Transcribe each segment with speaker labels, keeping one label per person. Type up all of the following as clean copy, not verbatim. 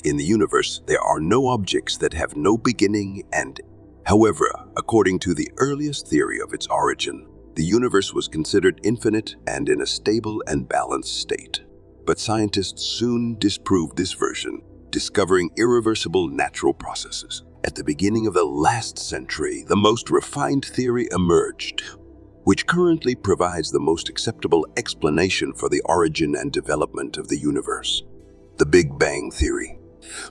Speaker 1: In the universe, there are no objects that have no beginning and end. However, according to the earliest theory of its origin, the universe was considered infinite and in a stable and balanced state. But scientists soon disproved this version, discovering irreversible natural processes. At the beginning of the last century, the most refined theory emerged, which currently provides the most acceptable explanation for the origin and development of the universe: the Big Bang theory.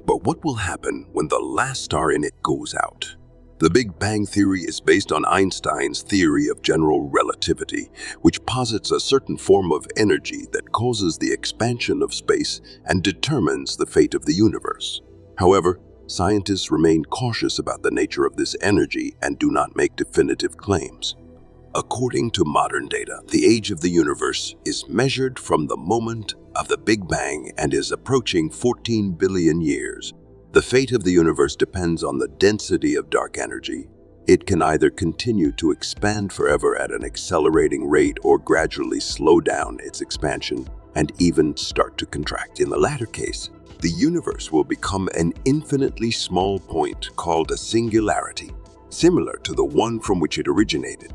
Speaker 1: But what will happen when the last star in it goes out? The Big Bang theory is based on Einstein's theory of general relativity, which posits a certain form of energy that causes the expansion of space and determines the fate of the universe. However, scientists remain cautious about the nature of this energy and do not make definitive claims. According to modern data, the age of the universe is measured from the moment of the Big Bang and is approaching 14 billion years. The fate of the universe depends on the density of dark energy. It can either continue to expand forever at an accelerating rate or gradually slow down its expansion and even start to contract. In the latter case, the universe will become an infinitely small point called a singularity, similar to the one from which it originated.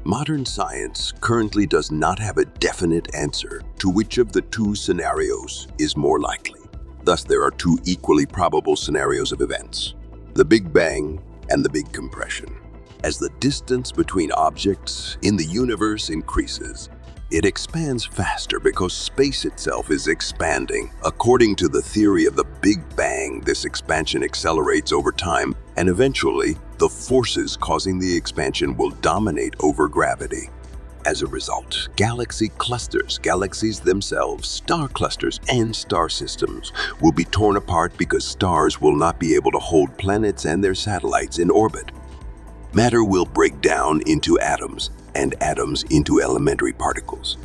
Speaker 1: Modern science currently does not have a definite answer to which of the two scenarios is more likely. Thus, there are two equally probable scenarios of events: the Big Bang and the Big Compression. As the distance between objects in the universe increases, it expands faster because space itself is expanding. According to the theory of the Big Bang, this expansion accelerates over time, and eventually, the forces causing the expansion will dominate over gravity. As a result, galaxy clusters, galaxies themselves, star clusters, and star systems will be torn apart because stars will not be able to hold planets and their satellites in orbit. Matter will break down into atoms, and atoms into elementary particles.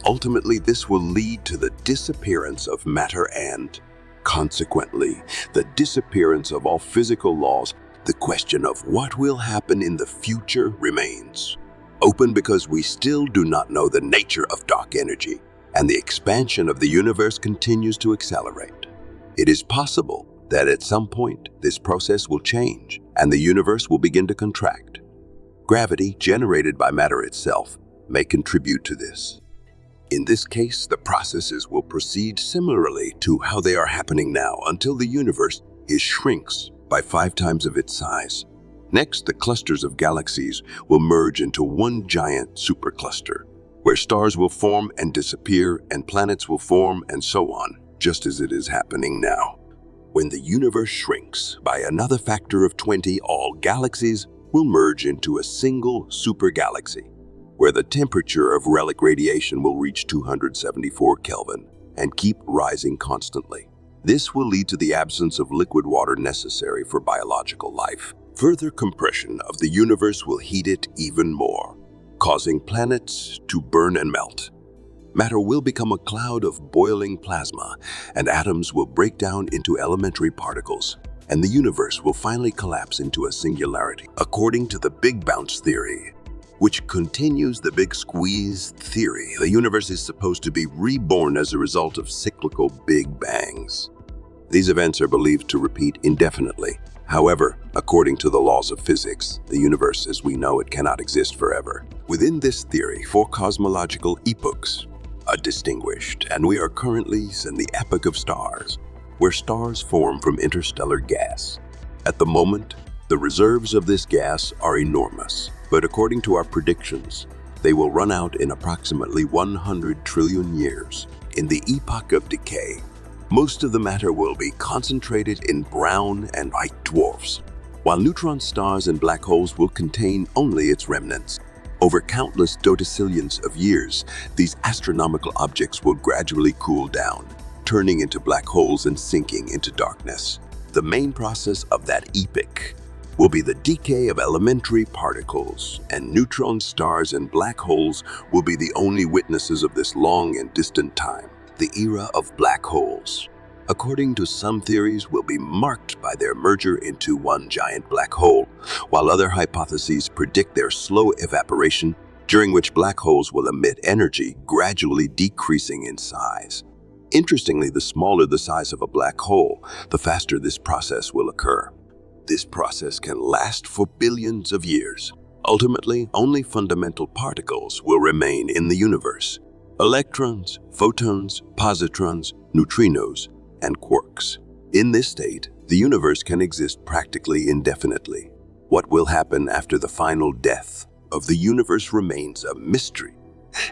Speaker 1: Ultimately, this will lead to the disappearance of matter and, consequently, the disappearance of all physical laws. The question of what will happen in the future remains open because we still do not know the nature of dark energy, and the expansion of the universe continues to accelerate. It is possible that at some point this process will change and the universe will begin to contract. Gravity, generated by matter itself, may contribute to this. In this case, the processes will proceed similarly to how they are happening now until the universe shrinks by 5 times of its size. Next, the clusters of galaxies will merge into one giant supercluster, where stars will form and disappear and planets will form and so on, just as it is happening now. When the universe shrinks by another factor of 20, all galaxies will merge into a single supergalaxy, where the temperature of relic radiation will reach 274 Kelvin and keep rising constantly. This will lead to the absence of liquid water necessary for biological life. Further compression of the universe will heat it even more, causing planets to burn and melt. Matter will become a cloud of boiling plasma, and atoms will break down into elementary particles, and the universe will finally collapse into a singularity. According to the Big Bounce theory, which continues the Big Squeeze theory, the universe is supposed to be reborn as a result of cyclical Big Bangs. These events are believed to repeat indefinitely. However, according to the laws of physics, the universe as we know it cannot exist forever. Within this theory, 4 cosmological epochs are distinguished, and we are currently in the epoch of stars, where stars form from interstellar gas. At the moment, the reserves of this gas are enormous, but according to our predictions, they will run out in approximately 100 trillion years. In the epoch of decay, most of the matter will be concentrated in brown and white dwarfs, while neutron stars and black holes will contain only its remnants. Over countless dodecillions of years, these astronomical objects will gradually cool down, turning into black holes and sinking into darkness. The main process of that epoch will be the decay of elementary particles, and neutron stars and black holes will be the only witnesses of this long and distant time. The era of black holes, according to some theories, will be marked by their merger into one giant black hole, while other hypotheses predict their slow evaporation during which black holes will emit energy, gradually decreasing in size. Interestingly, the smaller the size of a black hole, the faster this process will occur. This process can last for billions of years. Ultimately, only fundamental particles will remain in the universe: electrons, photons, positrons, neutrinos, and quarks. In this state, the universe can exist practically indefinitely. What will happen after the final death of the universe remains a mystery,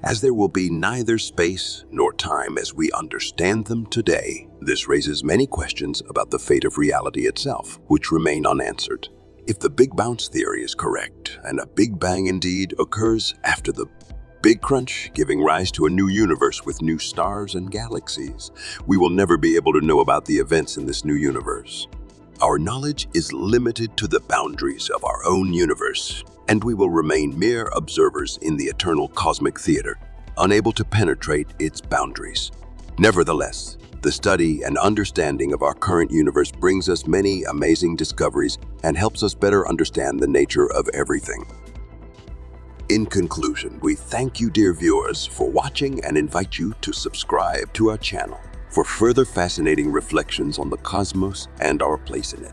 Speaker 1: as there will be neither space nor time as we understand them today. This raises many questions about the fate of reality itself, which remain unanswered. If the Big Bounce theory is correct, and a Big Bang indeed occurs after the Big Crunch, giving rise to a new universe with new stars and galaxies, we will never be able to know about the events in this new universe. Our knowledge is limited to the boundaries of our own universe, and we will remain mere observers in the eternal cosmic theater, unable to penetrate its boundaries. Nevertheless, the study and understanding of our current universe brings us many amazing discoveries and helps us better understand the nature of everything. In conclusion, we thank you, dear viewers, for watching and invite you to subscribe to our channel for further fascinating reflections on the cosmos and our place in it.